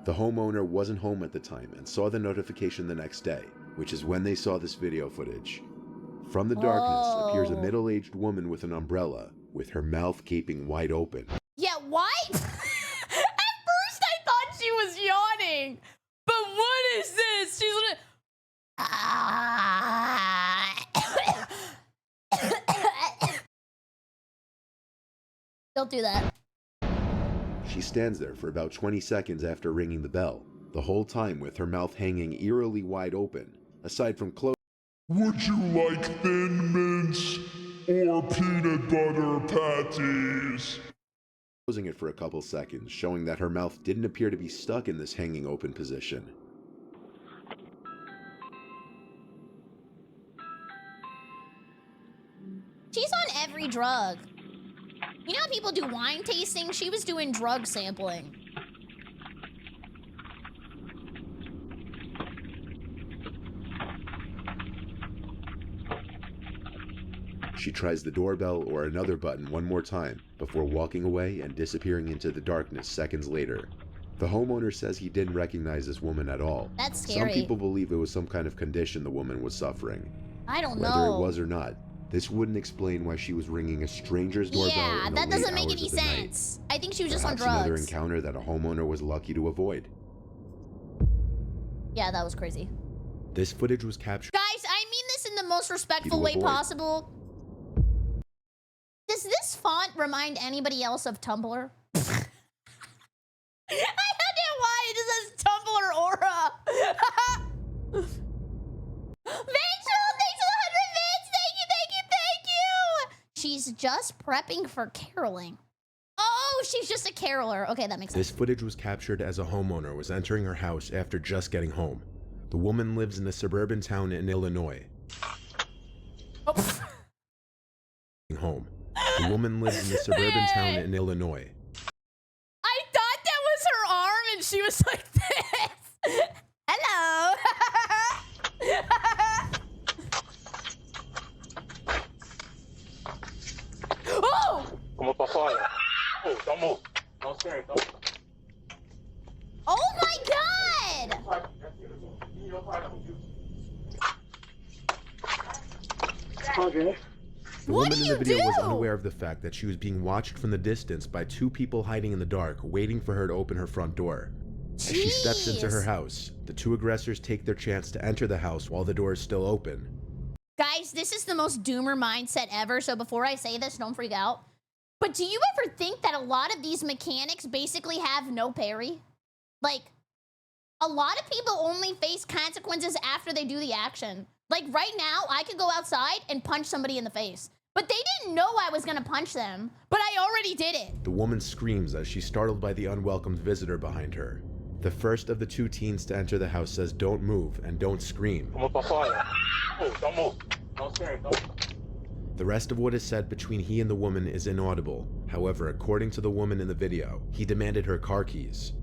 The homeowner wasn't home at the time and saw the notification the next day, which is when they saw this video footage. From the darkness appears a Whoa. middle-aged woman with an umbrella, with her mouth gaping wide open. Yeah, why? At first I thought she was yawning. But what is this? She's gonna... Don't do that. She stands there for about 20 seconds after ringing the bell, the whole time with her mouth hanging eerily wide open, aside from closing. Would you like Thin Mints or peanut butter patties? Closing it for a couple seconds, showing that her mouth didn't appear to be stuck in this hanging open position. She's on every drug. You know how people do wine tasting? She was doing drug sampling. She tries the doorbell or another button one more time before walking away and disappearing into the darkness seconds later. The homeowner says he didn't recognize this woman at all. That's Some scary. people believe it was some kind of condition the woman was suffering. I don't Whether know. it was or not, this wouldn't explain why she was ringing a stranger's doorbell Yeah, in the that late doesn't make hours any of the night. sense. I think she was just on Perhaps another drugs. encounter that a homeowner was lucky to avoid. Yeah, that was crazy. This footage was captured. Guys, I mean this in the most respectful To way avoid. possible. Does this font remind anybody else of Tumblr? I don't know why it just says Tumblr aura. Rachel, thanks for the 100 bits. Thank you, thank you, thank you. She's just prepping for caroling. Oh, she's just a caroler. Okay, that makes sense. This footage was captured as a homeowner was entering her house after just getting home. The woman lives in a suburban town in Illinois. Oh. Home. The woman lives in a suburban town in Illinois. I thought that was her arm and she was like this. Hello. Oh! Como pasó allá? Oh, don't move. Don't scare it. Oh my god! Okay. The What woman do in the you video was do? unaware of the fact that she was being watched from the distance by two people hiding in the dark, waiting for her to open her front door. As she steps into her Jeez. house, the two aggressors take their chance to enter the house while the door is still open. Guys, this is the most doomer mindset ever, so before I say this, don't freak out. But do you ever think that a lot of these mechanics basically have no parry? Like, a lot of people only face consequences after they do the action. Like, right now, I could go outside and punch somebody in the face. But they didn't know I was gonna punch them, but I already did it. The woman screams as she's startled by the unwelcomed visitor behind her. The first of the two teens to enter the house says don't move and don't scream. Como pasó allá? Oh, don't move. Don't scare it. The rest of what is said between he and the woman is inaudible. However, according to the woman in the video, he demanded her car keys.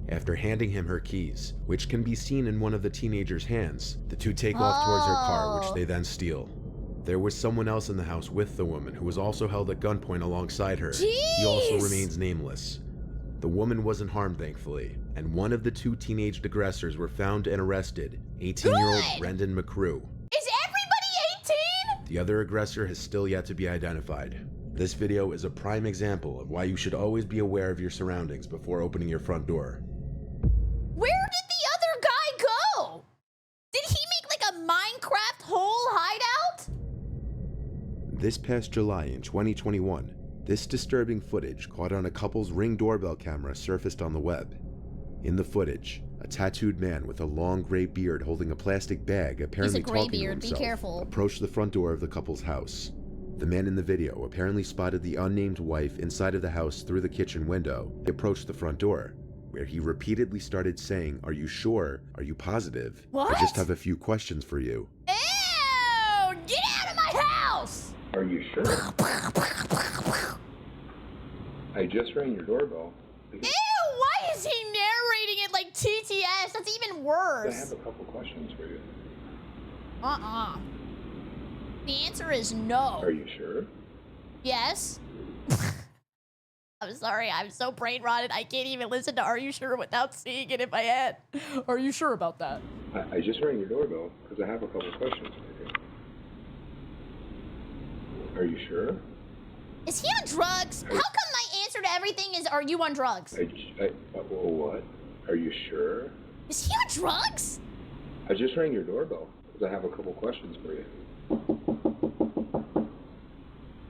After handing him her keys, which can be seen in one of the teenager's hands, the two take off towards her car, which they then steal. There was someone else in the house with the woman who was also held at gunpoint alongside her. He also Jeez. remains nameless. The woman wasn't harmed, thankfully, and one of the two teenage aggressors were found and arrested, 18-year-old Good. Brendan McCrew. Is everybody 18? The other aggressor has still yet to be identified. This video is a prime example of why you should always be aware of your surroundings before opening your front door. Where did the other guy go? Did he make like a Minecraft hole hideout? This past July in 2021, this disturbing footage caught on a couple's Ring doorbell camera surfaced on the web. In the footage, a tattooed man with a long gray beard holding a plastic bag, apparently gray talking beard, to be himself, careful. approached the front door of the couple's house. The man in the video apparently spotted the unnamed wife inside of the house through the kitchen window. He approached the front door, where he repeatedly started saying, "Are you sure? Are you positive? What? I just have a few questions for you." Ew! Get out of my house! Are you sure? I just rang your doorbell. Ew! Why is he narrating it like TTS? That's even I worse. have a couple questions for you. The answer is no. Are you sure? Yes. I'm sorry, I'm so brain rotted. I can't even listen to Are You Sure without seeing it in my head. Are you sure about that? I just rang your doorbell because I have a couple questions for you. Are you sure? Is he on drugs? How come my answer to everything is Are you on drugs? What? Are you sure? Is he on drugs? I just rang your doorbell because I have a couple questions for you.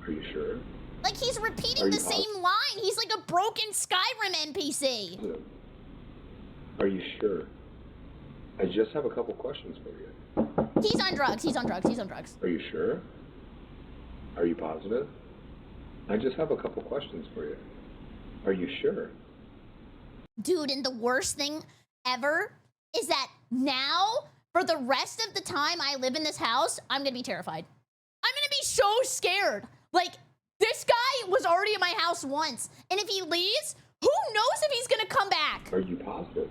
Are you sure? Like he's repeating Are the you same line. He's like a broken Skyrim NPC. Are you sure? I just have a couple questions for you. He's on drugs. He's on drugs. He's on drugs. Are you sure? Are you positive? I just have a couple questions for you. Are you sure? Dude, and the worst thing ever is that now, for the rest of the time I live in this house, I'm gonna be terrified. I'm gonna be so scared. Like, this guy was already in my house once, and if he leaves, who knows if he's gonna come back? Are you positive?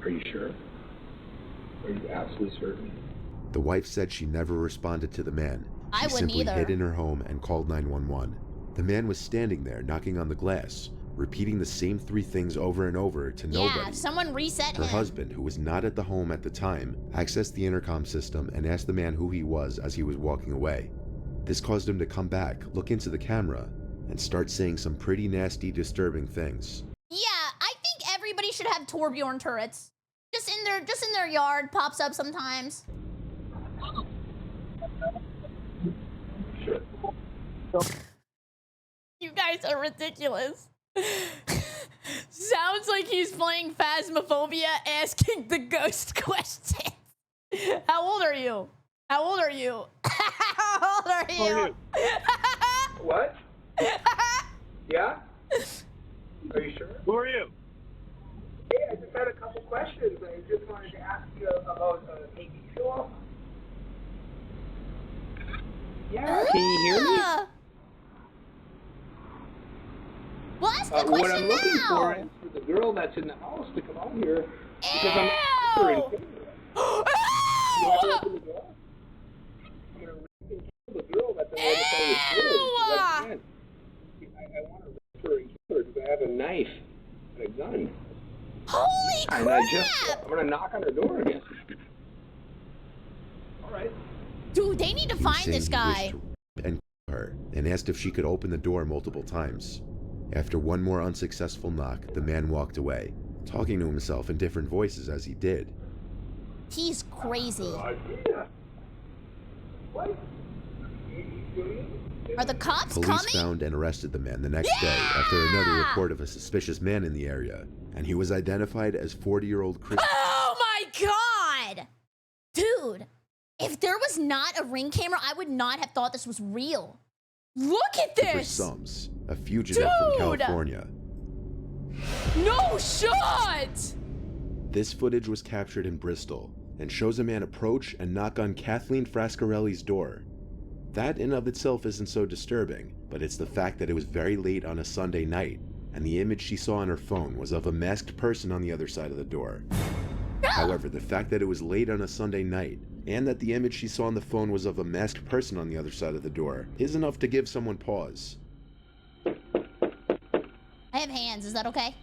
Are you sure? Are you absolutely certain? The wife said she never responded to the man. I She wouldn't simply either. hid in her home and called 911. The man was standing there knocking on the glass, repeating the same three things over and over to Yeah, nobody. someone reset Her him. husband, who was not at the home at the time, accessed the intercom system and asked the man who he was as he was walking away. This caused him to come back, look into the camera, and start saying some pretty nasty, disturbing things. Yeah, I think everybody should have Torbjorn turrets. Just in their yard, pops up sometimes. Sure. You guys are ridiculous. Sounds like he's playing Phasmophobia asking the ghost questions. How old are you? How old are you? How old are you? What? Yeah? Are you sure? Who are you? Hey, I just had a couple questions. I just wanted to ask you about maybe fuel. Yeah, can you hear me? Well, ask the What question I'm looking now. for is for the girl that's in the house to come out here because I'm answering. You want to open the door? I'm going to rape and kill the girl that's on the other side of the door. I want to rape her and kill her because I have a knife and a gun. Holy And crap! I'm going to knock on her door again. All right. Dude, they need to He was find saying this he guy. wished to and her and asked if she could open the door multiple times. After one more unsuccessful knock, the man walked away, talking to himself in different voices as he did. He's crazy. What? Are the cops Police coming? found and arrested the man the next day after another report of a suspicious man in the area, and he was identified as 40-year-old Chris. Oh my god! Dude, if there was not a Ring camera, I would not have thought this was real. Look at this! Sums, a fugitive from California. No shot! This footage was captured in Bristol and shows a man approach and knock on Kathleen Frascarelli's door. That in of itself isn't so disturbing, but it's the fact that it was very late on a Sunday night, and the image she saw on her phone was of a masked person on the other side of the door. However, the fact that it was late on a Sunday night, and that the image she saw on the phone was of a masked person on the other side of the door, is enough to give someone pause. I have hands, is that okay?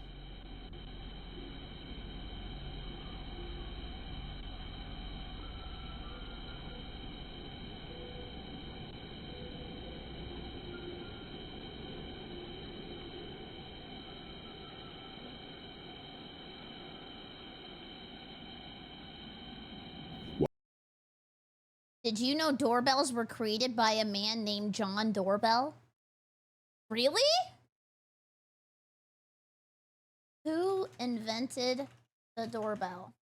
Did you know doorbells were created by a man named John Doorbell? Really? Who invented the doorbell?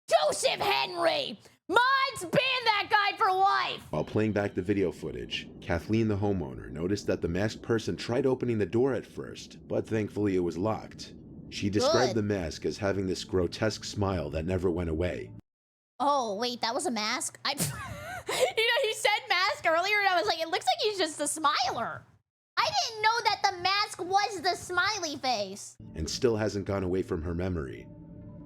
Joseph Henry! Mods ban that guy for life! While playing back the video footage, Kathleen the homeowner noticed that the masked person tried opening the door at first, but thankfully it was locked. She described the mask as having this grotesque smile that never went away. Oh, wait, that was a mask? You know, he said mask earlier, and I was like, it looks like he's just a smiler. I didn't know that the mask was the smiley face. And still hasn't gone away from her memory.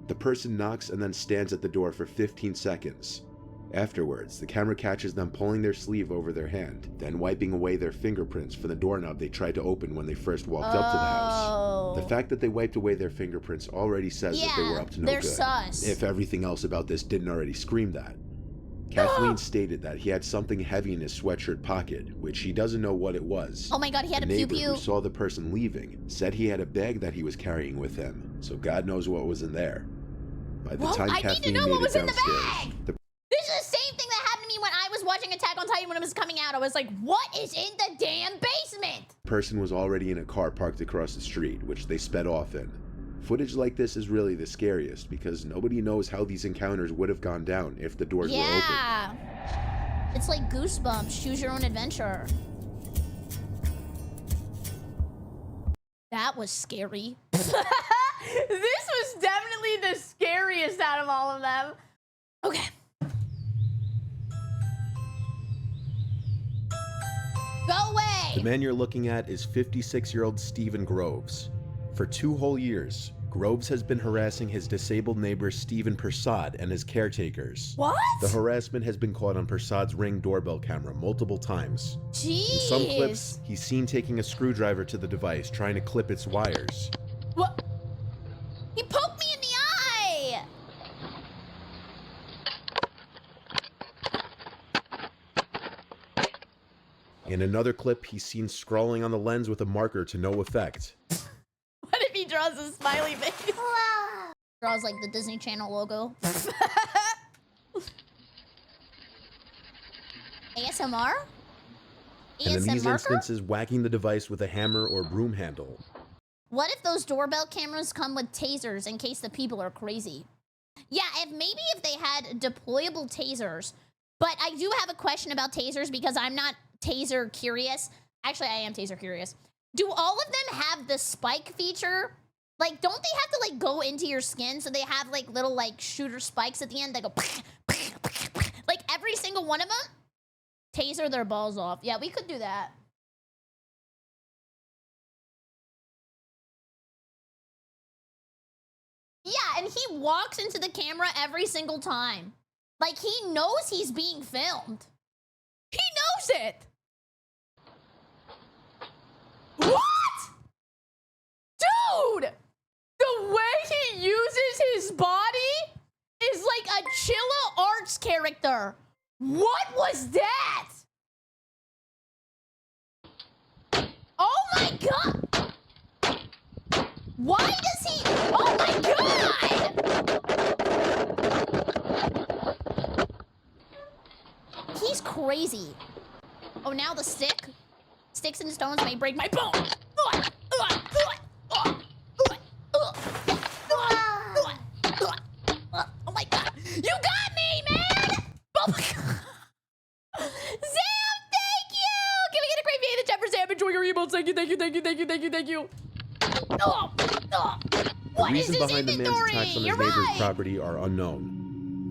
The person knocks and then stands at the door for 15 seconds. Afterwards, the camera catches them pulling their sleeve over their hand, then wiping away their fingerprints from the doorknob they tried to open when they first walked up to the house. The fact that they wiped away their fingerprints already says that they were up to no they're good. sus. If everything else about this didn't already scream that. Kathleen stated that he had something heavy in his sweatshirt pocket, which he doesn't know what it was. Oh my god, he had The a neighbor pew-pew. who saw the person leaving said he had a bag that he was carrying with him, so God knows what was in there. By the time I need to Kathleen know made what it was in the downstairs, bag! the This is the same thing that happened to me when I was watching Attack on Titan when it was coming out. I was like, what is in the damn basement? person was already in a car parked across the street, which they sped off in. Footage like this is really the scariest because nobody knows how these encounters would have gone down if the doors were open. Yeah. It's like Goosebumps, choose your own adventure. That was scary. This was definitely the scariest out of all of them. Okay. Go away! The man you're looking at is 56-year-old Stephen Groves. For 2 whole years, Groves has been harassing his disabled neighbor Stephen Persad and his caretakers. What? The harassment has been caught on Persad's Ring doorbell camera multiple times. Jeez. In some clips, he's seen taking a screwdriver to the device, trying to clip its wires. What? He poked me in the eye! In another clip, he's seen scrawling on the lens with a marker to no effect. What if he draws a smiley face? Draws like the Disney Channel logo. ASMR? And in these ASMR? instances, whacking the device with a hammer or broom handle. What if those doorbell cameras come with tasers in case the people are crazy? Yeah, if they had deployable tasers. But I do have a question about tasers because I'm not taser curious. Actually, I am taser curious. Do all of them have the spike feature? Like, don't they have to, like, go into your skin? So they have, like, little, like, shooter spikes at the end that go, like, every single one of them? Taser their balls off. Yeah, we could do that. Yeah, and he walks into the camera every single time. Like, he knows he's being filmed. He knows it. What? Dude! The way he uses his body is like a Chilla Arts character. What was that? Oh my god! Why does he? Oh my god! He's crazy. Oh, now the stick? Sticks and stones may break my bone. Oh my god. You got me, man! Oh my god. Sam, thank you! Can we get a great V in the chat for Sam? Enjoy your emotes. Thank you, thank you, thank you, thank you, thank you, thank you. The What is reason his behind the man's inventory? attacks on his You're neighbor's right. property are unknown.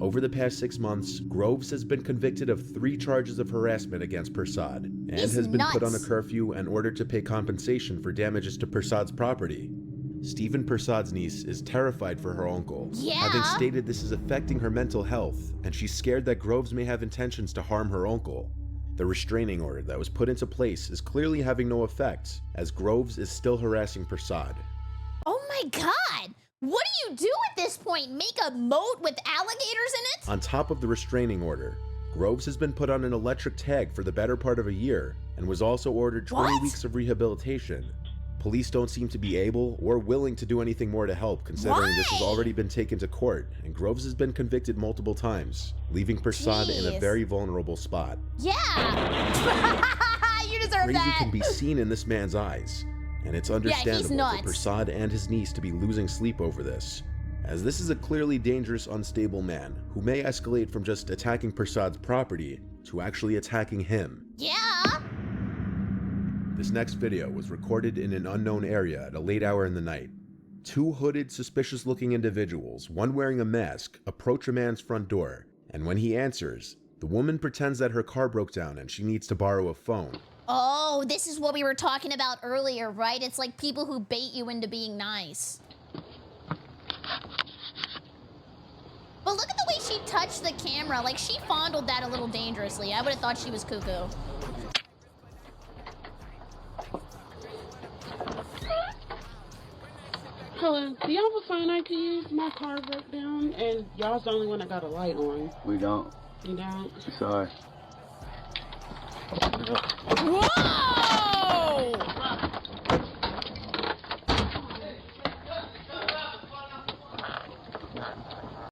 Over the past 6 months, Groves has been convicted of 3 charges of harassment against Persad, and He's has been put on a nuts. curfew and ordered to pay compensation for damages to Persad's property. Stephen Persad's niece is terrified for her uncle, having Yeah. stated this is affecting her mental health, and she's scared that Groves may have intentions to harm her uncle. The restraining order that was put into place is clearly having no effect, as Groves is still harassing Persad. Oh my god! What do you do at this point? Make a moat with alligators in it? On top of the restraining order, Groves has been put on an electric tag for the better part of a year and was also ordered 20 What? weeks of rehabilitation. Police don't seem to be able or willing to do anything more to help, considering this has Why? already been taken to court, and Groves has been convicted multiple times, leaving Persad in a Jeez. very vulnerable spot. Yeah! You deserve Crazy that! can be seen in this man's eyes, and it's understandable for nuts. Persad and his niece to be losing sleep over this, as this is a clearly dangerous, unstable man who may escalate from just attacking Persad's property to actually attacking him. Yeah! This next video was recorded in an unknown area at a late hour in the night. 2 hooded, suspicious-looking individuals, one wearing a mask, approach a man's front door, and when he answers, the woman pretends that her car broke down and she needs to borrow a phone. Oh, this is what we were talking about earlier, right? It's like people who bait you into being nice. But look at the way she touched the camera. Like, she fondled that a little dangerously. I would have thought she was cuckoo. Hello, do y'all have a phone I can use? My car broke down, and y'all's the only one that got a light on. We don't. You don't? Sorry. Whoa!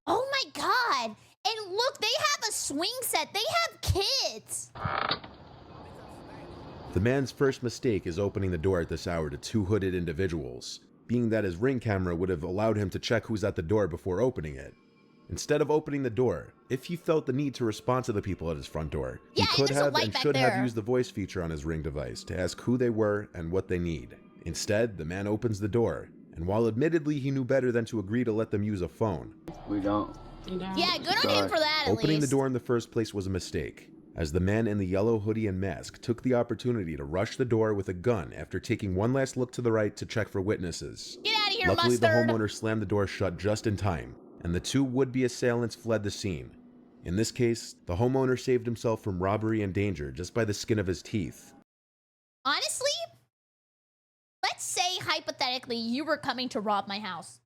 Oh my god! And look, they have a swing set. They have kids. The man's first mistake is opening the door at this hour to 2 hooded individuals, being that his ring camera would have allowed him to check who's at the door before opening it. Instead of opening the door, if he felt the need to respond to the people at his front door, Yeah, he could there's a have light and back should there. have used the voice feature on his ring device to ask who they were and what they need. Instead, the man opens the door, and while admittedly he knew better than to agree to let them use a phone, We don't. You don't? Yeah, good on him for that, at opening the least. door in the first place was a mistake, as the man in the yellow hoodie and mask took the opportunity to rush the door with a gun after taking one last look to the right to check for witnesses. Get out of here, Luckily, mustard. the homeowner slammed the door shut just in time, and the 2 would-be assailants fled the scene. In this case, the homeowner saved himself from robbery and danger just by the skin of his teeth. Honestly, let's say hypothetically you were coming to rob my house.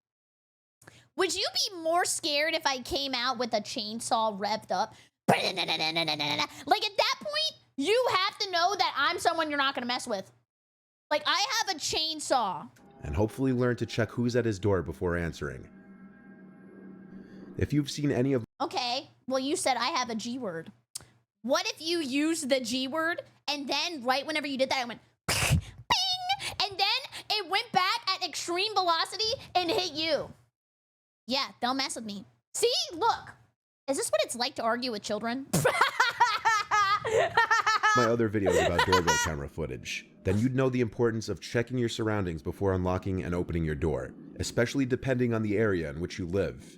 Would you be more scared if I came out with a chainsaw revved up? Like at that point, you have to know that I'm someone you're not gonna mess with. Like, I have a chainsaw. And hopefully learn to check who's at his door before answering. If you've seen any of Okay, well, you said I have a G word. What if you used the G word and then right whenever you did that, it went bing, and then it went back at extreme velocity and hit you? Yeah, don't mess with me. See, look, is this what it's like to argue with children? my other videos about doorbell camera footage, then you'd know the importance of checking your surroundings before unlocking and opening your door, especially depending on the area in which you live.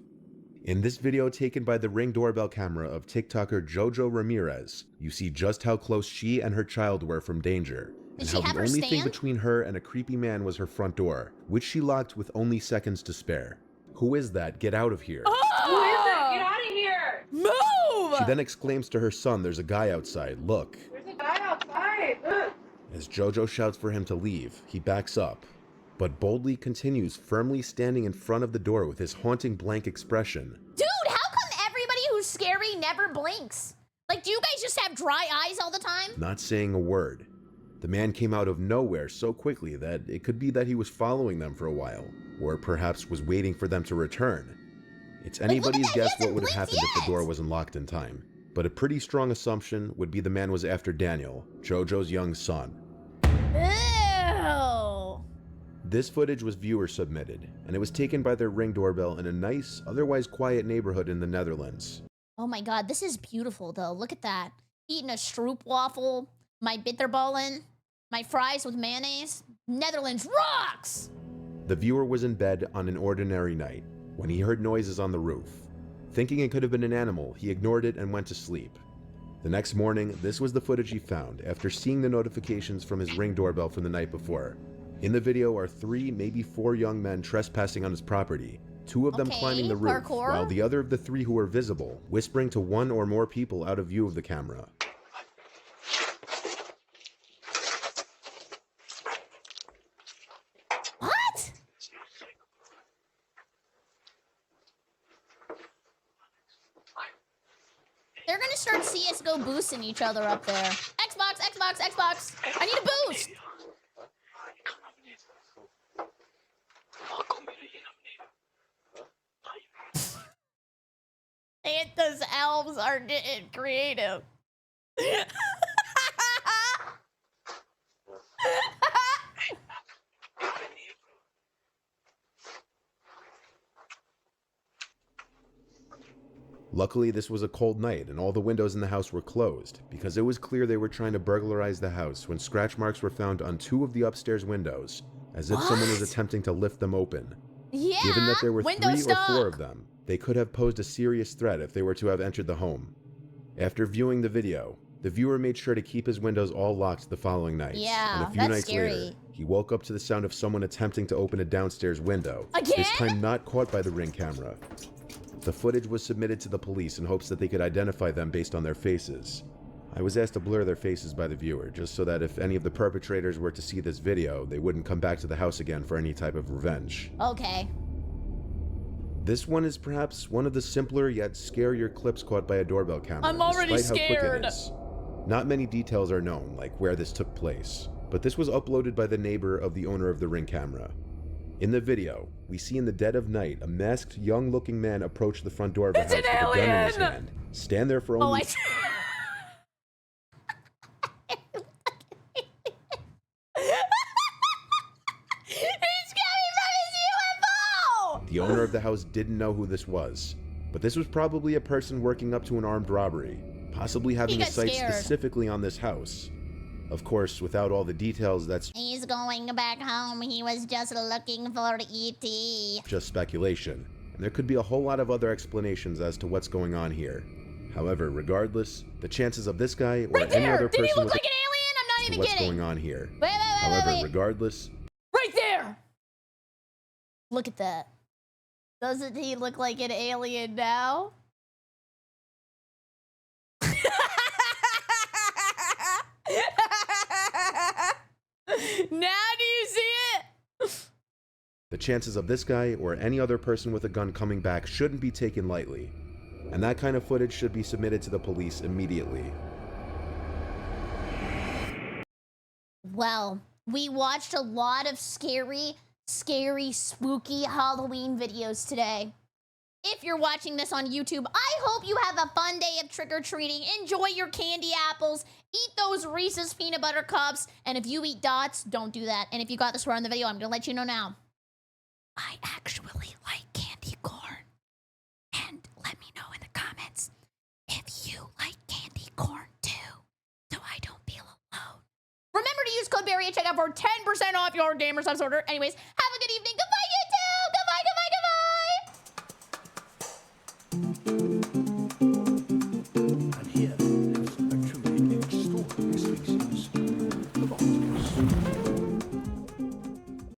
In this video taken by the Ring doorbell camera of TikToker Jojo Ramirez, you see just how close she and her child were from danger, and how the only thing between her and a creepy man was her front door, which she locked with only seconds to spare. Who is that? Get out of here. Oh! Who is it? Get out of here! Move! She then exclaims to her son, there's a guy outside, look. There's a guy outside. Look. As Jojo shouts for him to leave, he backs up, but boldly continues, firmly standing in front of the door with his haunting blank expression. Dude, how come everybody who's scary never blinks? Like, do you guys just have dry eyes all the time? Not saying a word. The man came out of nowhere so quickly that it could be that he was following them for a while, or perhaps was waiting for them to return. It's anybody's guess what would have happened if the door wasn't locked in time, but a pretty strong assumption would be the man was after Daniel, Jojo's young son. Ew. This footage was viewer submitted, and it was taken by their Ring doorbell in a nice, otherwise quiet neighborhood in the Netherlands. Oh my god, this is beautiful though. Look at that. Eating a stroopwafel, my bitterballen, my fries with mayonnaise. Netherlands rocks! The viewer was in bed on an ordinary night when he heard noises on the roof. Thinking it could have been an animal, he ignored it and went to sleep. The next morning, this was the footage he found after seeing the notifications from his Ring doorbell from the night before. In the video are 3, maybe 4 young men trespassing on his property, 2 of them climbing the roof, parkour. while the other of the 3 who were visible, whispering to 1 or more people out of view of the camera. What? They're gonna start CSGO boosting each other up there. Xbox, Xbox, Xbox. I need a boost. Santa's elves are getting creative. Luckily, this was a cold night and all the windows in the house were closed, because it was clear they were trying to burglarize the house when scratch marks were found on 2 of the upstairs windows, as if someone was attempting to lift them open. Yeah, Given that there were 3 or stuck. 4 of them, they could have posed a serious threat if they were to have entered the home. After viewing the video, the viewer made sure to keep his windows all locked the following night. Yeah, and a few that's nights scary. later, he woke up to the sound of someone attempting to open a downstairs window. Again? This time not caught by the Ring camera. The footage was submitted to the police in hopes that they could identify them based on their faces. I was asked to blur their faces by the viewer, just so that if any of the perpetrators were to see this video, they wouldn't come back to the house again for any type of revenge. Okay. This one is perhaps one of the simpler yet scarier clips caught by a doorbell camera. I'm already despite how quick scared. it is. Not many details are known, like where this took place, but this was uploaded by the neighbor of the owner of the Ring camera. In the video, we see in the dead of night a masked, young-looking man approach the front door of the house with a gun in his hand, stand there for only... The owner of the house didn't know who this was, but this was probably a person working up to an armed robbery, possibly having a sight specifically on this house. Of course, without all the details, that's He's going back home. He was just looking for E.T. just speculation, and there could be a whole lot of other explanations as to what's going on here. However, regardless, the chances of this guy or any other person Did he look with like an alien? I'm not even what's kidding. going on here. Wait. However, regardless, Right there! Look at that. Doesn't he look like an alien now? Now do you see it? the chances of this guy or any other person with a gun coming back shouldn't be taken lightly, and that kind of footage should be submitted to the police immediately. Well, we watched a lot of scary, spooky Halloween videos today. If you're watching this on YouTube, I hope you have a fun day of trick-or-treating. Enjoy your candy apples. Eat those Reese's peanut butter cups. And if you eat dots, don't do that. And if you got this far in the video, I'm going to let you know now. I actually like candy corn. And let me know in the comments if you like candy corn too, so I don't be Remember to use code Barry at checkout for 10% off your Gamers Subs order. Anyways, have